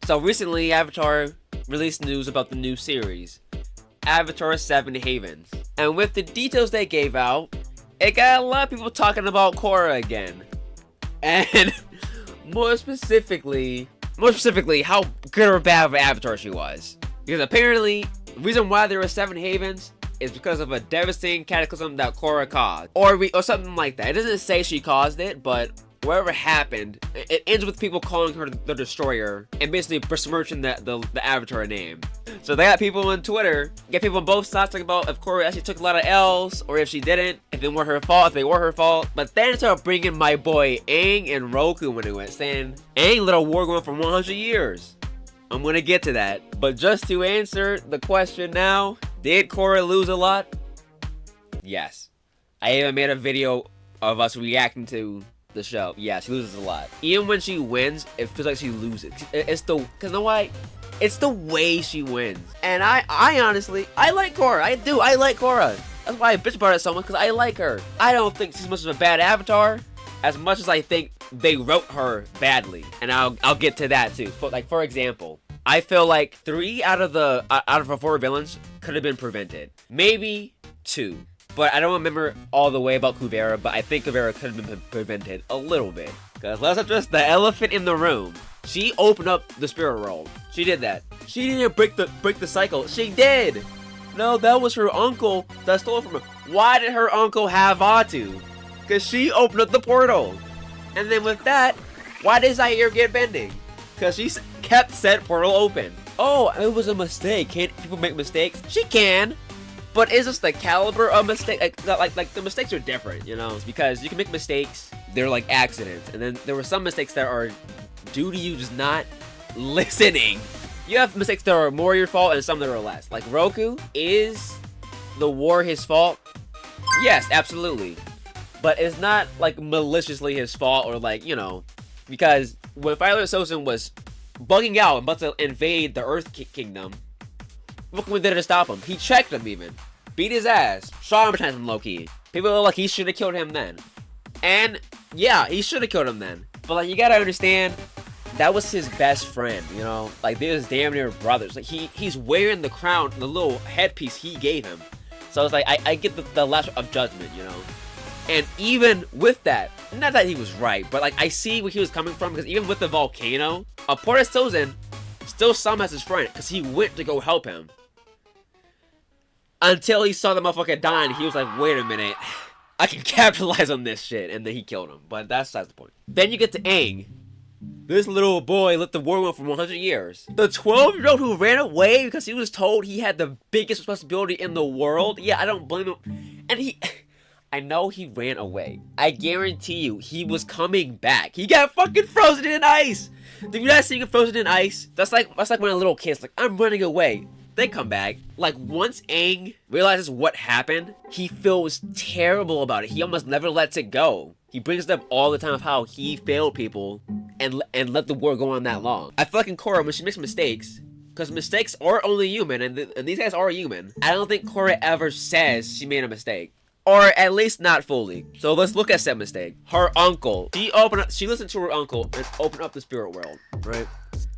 So recently, Avatar released news about the new series, Avatar 7 Havens. And with the details they gave out, it got a lot of people talking about Korra again. And more specifically, how good or bad of an Avatar she was. Because apparently, the reason why there were 7 Havens is because of a devastating cataclysm that Korra caused. Or something like that. It doesn't say she caused it, but whatever happened, it ends with people calling her the Destroyer and basically besmirching the Avatar name. So they got people on Twitter, get people on both sides talking about if Korra actually took a lot of L's or if she didn't, if they were her fault, But then started bringing my boy Aang and Roku into it, saying Aang let a war go on for 100 years. I'm gonna get to that. But just to answer the question now, did Korra lose a lot? Yes. I even made a video of us reacting to the show. Yeah, she loses a lot. Even when she wins, it feels like she loses. Cause you know why? It's the way she wins. And I honestly, I like Korra. I like Korra. That's why I bitch about it so much, because I like her. I don't think she's much of a bad Avatar, as much as I think they wrote her badly. And I'll get to that too. But for example, I feel like 3 out of her 4 villains could have been prevented. Maybe 2. But I don't remember all the way about Kuvera, but I think Kuvera could have been prevented a little bit. Because let's address the elephant in the room. She opened up the spirit world. She did that. She didn't break the cycle. She did. No, that was her uncle that stole it from her. Why did her uncle have Vatu? Because she opened up the portal. And then with that, why did Zaire get bending? Because she kept said portal open. Oh, it was a mistake. Can't people make mistakes? She can. But is this the caliber of mistake? Like the mistakes are different, you know? Because you can make mistakes, they're like accidents. And then there were some mistakes that are due to you just not listening. You have mistakes that are more your fault and some that are less. Like Roku, is the war his fault? Yes, absolutely. But it's not like maliciously his fault or like, you know, because when Philo Sosin was bugging out and about to invade the Earth Kingdom, look what did to stop him. He checked him even. Beat his ass. Traumatized him low-key. People are like, he should have killed him then. And yeah, he should have killed him then. But like, you gotta understand, that was his best friend, you know? Like, they was damn near brothers. Like, he's wearing the crown, the little headpiece he gave him. So it's like, I get the lash of judgment, you know? And even with that, not that he was right, but like, I see where he was coming from, because even with the volcano, Porta Sozin still saw him as his friend, because he went to go help him. Until he saw the motherfucker dying, he was like, wait a minute, I can capitalize on this shit, and then he killed him. But that's the point. Then you get to Aang. This little boy let the war go on for 100 years. The 12-year-old who ran away because he was told he had the biggest responsibility in the world. Yeah, I don't blame him. And I know he ran away. I guarantee you, he was coming back. He got fucking frozen in ice. Did you not see him frozen in ice? That's like when a little kid's like, I'm running away. They come back. Like, once Aang realizes what happened, he feels terrible about it. He almost never lets it go. He brings it up all the time of how he failed people and let the war go on that long. I feel like in Korra, when she makes mistakes, because mistakes are only human, and these guys are human, I don't think Korra ever says she made a mistake. Or at least not fully. So let's look at said mistake. Her uncle. She listened to her uncle and opened up the spirit world, right?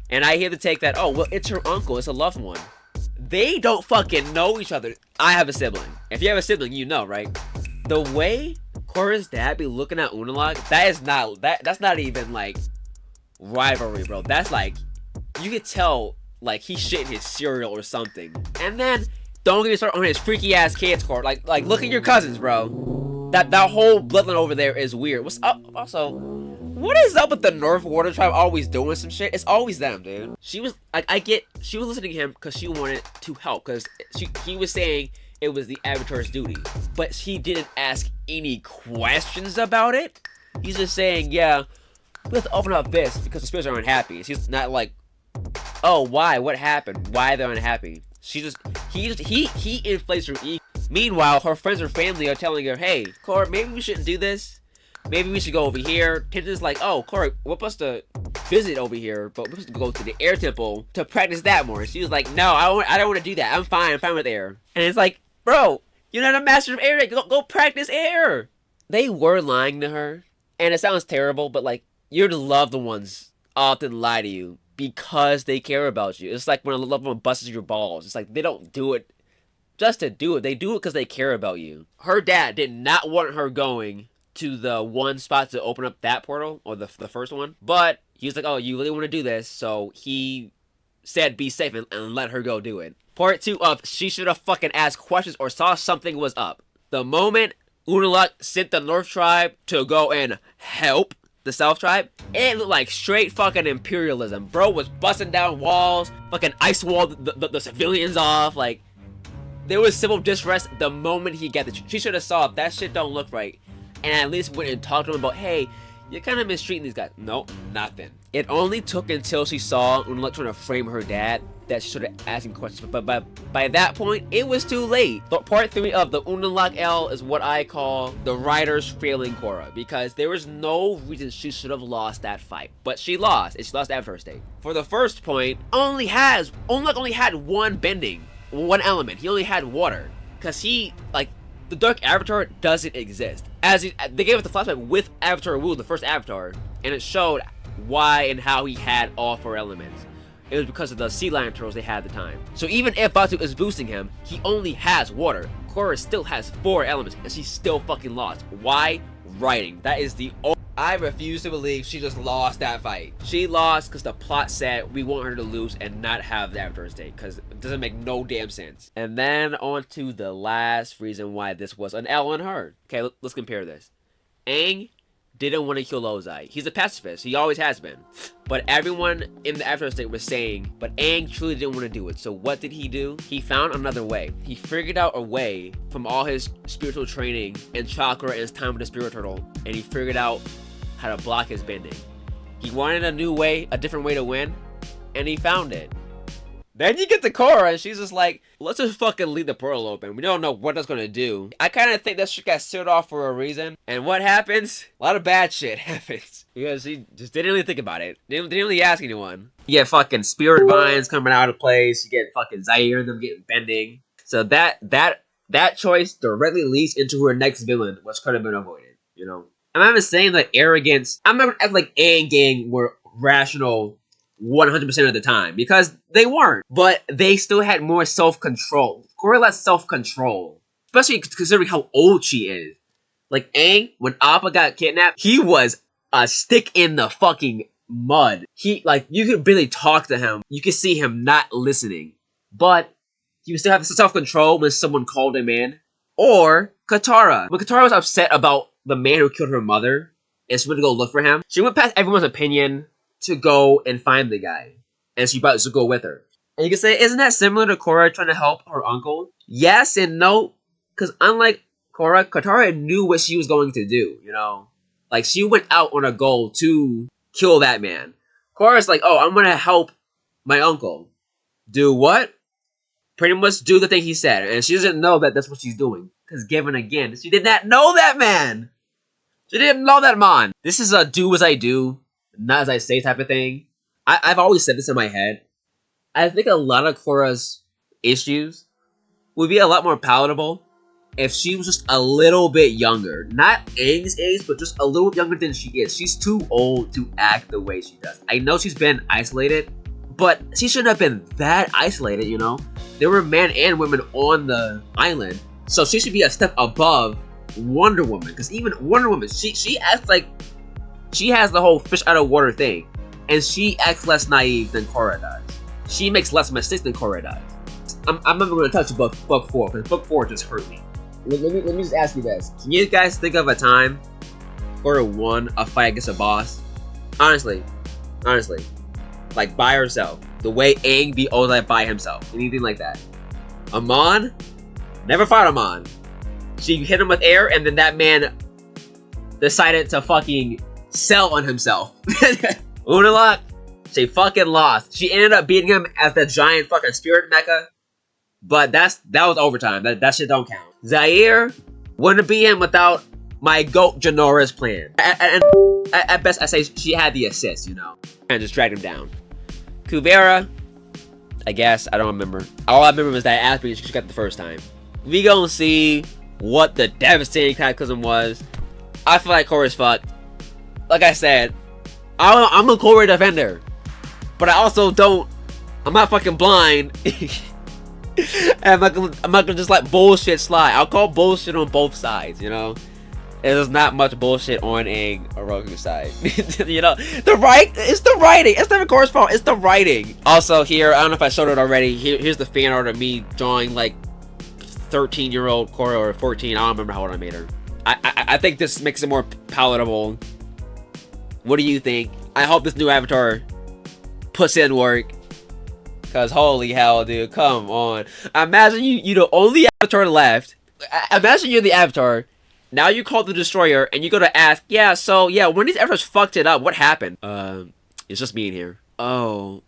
And I hear the take that, oh, well, it's her uncle. It's a loved one. They don't fucking know each other. I have a sibling. If you have a sibling, you know, right? The way Korra's dad be looking at Unalaq, that's not even like rivalry, bro. That's like, you could tell like he's shitting his cereal or something. And then don't get me started on his freaky ass kids, Korra. Like look at your cousins, bro. That whole bloodline over there is weird. What's up? Also, what is up with the North Water Tribe always doing some shit? It's always them, dude. She was like, she was listening to him because she wanted to help, because he was saying it was the Avatar's duty, but she didn't ask any questions about it. He's just saying, yeah, we have to open up this because the spirits are unhappy. She's not like, oh, why? What happened? Why they're unhappy? He inflates her ego. Meanwhile, her friends or family are telling her, hey, Korra, maybe we shouldn't do this. Maybe we should go over here. Tenzin's like, oh, Korra, we're supposed to visit over here, but we're supposed to go to the air temple to practice that more. And she was like, no, I don't want to do that. I'm fine with air. And it's like, bro, you're not a master of air. Go practice air. They were lying to her. And it sounds terrible, but like, your loved ones often lie to you. because they care about you. It's like when a loved one busts your balls. It's like they don't do it just to do it. They do it because they care about you. Her dad did not want her going to the one spot to open up that portal, or the first one. But he was like, oh, you really want to do this? So he said be safe and let her go do it. Part 2 of she should have fucking asked questions or saw something was up. The moment Unalaq sent the North Tribe to go and help the South Tribe, it looked like straight fucking imperialism. Bro was busting down walls, fucking ice walled the civilians off. Like, there was civil distress the moment he got it. She should have saw if that shit don't look right, and at least went and talked to him about, hey, you're kind of mistreating these guys. Nope, nothing. It only took until she saw Unalaq trying to frame her dad that she started asking questions. But by that point, it was too late. Part 3 of the Unalaq L is what I call the writers failing Korra, because there was no reason she should have lost that fight. But she lost, and she lost Avatar State. For the first point, Unalaq only had one bending, one element. He only had water, because he, like, the Dark Avatar doesn't exist. They gave us the flashback with Avatar Wu, the first Avatar, and it showed why and how he had all 4 elements. It was because of the sea lion turtles they had at the time. So even if Batu is boosting him, he only has water. Korra still has 4 elements, and she still fucking lost. Why? Writing. That is the I refuse to believe she just lost that fight. She lost because the plot said we want her to lose and not have the Avatar State, because it doesn't make no damn sense. And then on to the last reason why this was an L on her. Okay, let's compare this. Aang didn't want to kill Ozai. He's a pacifist. He always has been. But everyone in the Avatar State was saying, but Aang truly didn't want to do it. So what did he do? He found another way. He figured out a way from all his spiritual training and chakra and his time with the Spirit Turtle, and he figured out how to block his bending. He wanted a new way, a different way to win, and he found it. Then you get to Korra, and she's just like, let's just fucking leave the portal open. We don't know what that's gonna do. I kind of think that shit got sealed off for a reason. And what happens? A lot of bad shit happens. Because she just didn't really think about it. Didn't really ask anyone. You get fucking spirit vines coming out of place. You get fucking Zaire and them getting bending. So that choice directly leads into her next villain, which could have been avoided, you know? I'm not even saying that arrogance. I'm not acting like Aang gang were rational 100% of the time, because they weren't, but they still had more self-control. Korra less self-control, especially considering how old she is. Like Aang, when Appa got kidnapped, he was a stick in the fucking mud. You could barely talk to him. You could see him not listening, but he would still have self-control when someone called him in. Or Katara, when Katara was upset about the man who killed her mother, and she went to go look for him, she went past everyone's opinion to go and find the guy, and she brought Zuko with her. And you can say, isn't that similar to Korra trying to help her uncle? Yes and no, because unlike Korra, Katara knew what she was going to do, you know? Like, she went out on a goal to kill that man. Korra's like, oh, I'm gonna help my uncle. Do what? Pretty much do the thing he said, and she doesn't know that that's what she's doing. Because given again, she did not know that man! She didn't know that man! This is a do as I do, not as I say type of thing. I've always said this in my head. I think a lot of Korra's issues would be a lot more palatable if she was just a little bit younger. Not Aang's age, but just a little younger than she is. She's too old to act the way she does. I know she's been isolated, but she shouldn't have been that isolated, you know? There were men and women on the island, so she should be a step above Wonder Woman. Because even Wonder Woman, she acts like she has the whole fish out of water thing, and she acts less naive than Korra does. She makes less mistakes than Korra does. I'm never going to touch book 4, because book 4 just hurt me. Let me just ask you this. Can you guys think of a time Korra won a fight against a boss? Honestly. Like, by herself. The way Aang beat Ozai by himself. Anything like that. Amon? Never fought Amon. She hit him with air, and then that man decided to fucking sell on himself. Unalaq, she fucking lost. She ended up beating him as the giant fucking spirit mecha. But that was overtime. That shit don't count. Zaire wouldn't beat him without my goat Janora's plan. And at best, I say she had the assist, you know. And just dragged him down. Kuvera, I guess, I don't remember. All I remember was that Aspen she got the first time. We gonna see what the devastating cataclysm was. I feel like Korra's fucked. Like I said, I'm a Korra defender. but I also don't. I'm not fucking blind. And I'm not gonna just let bullshit slide. I'll call bullshit on both sides, you know? There's not much bullshit on a Roku side. You know? It's the writing. It's never Korra's fault. It's the writing. Also here, I don't know if I showed it already. Here's the fan art of me drawing like 13-year-old Korra, or 14. I don't remember how old I made her. I think this makes it more palatable. What do you think? I hope this new avatar puts in work. Cause holy hell, dude, come on. Imagine you the only avatar left. Imagine you're the avatar. Now you call the destroyer and you go to ask, yeah, so yeah, when these avatars fucked it up, what happened? It's just me in here. Oh.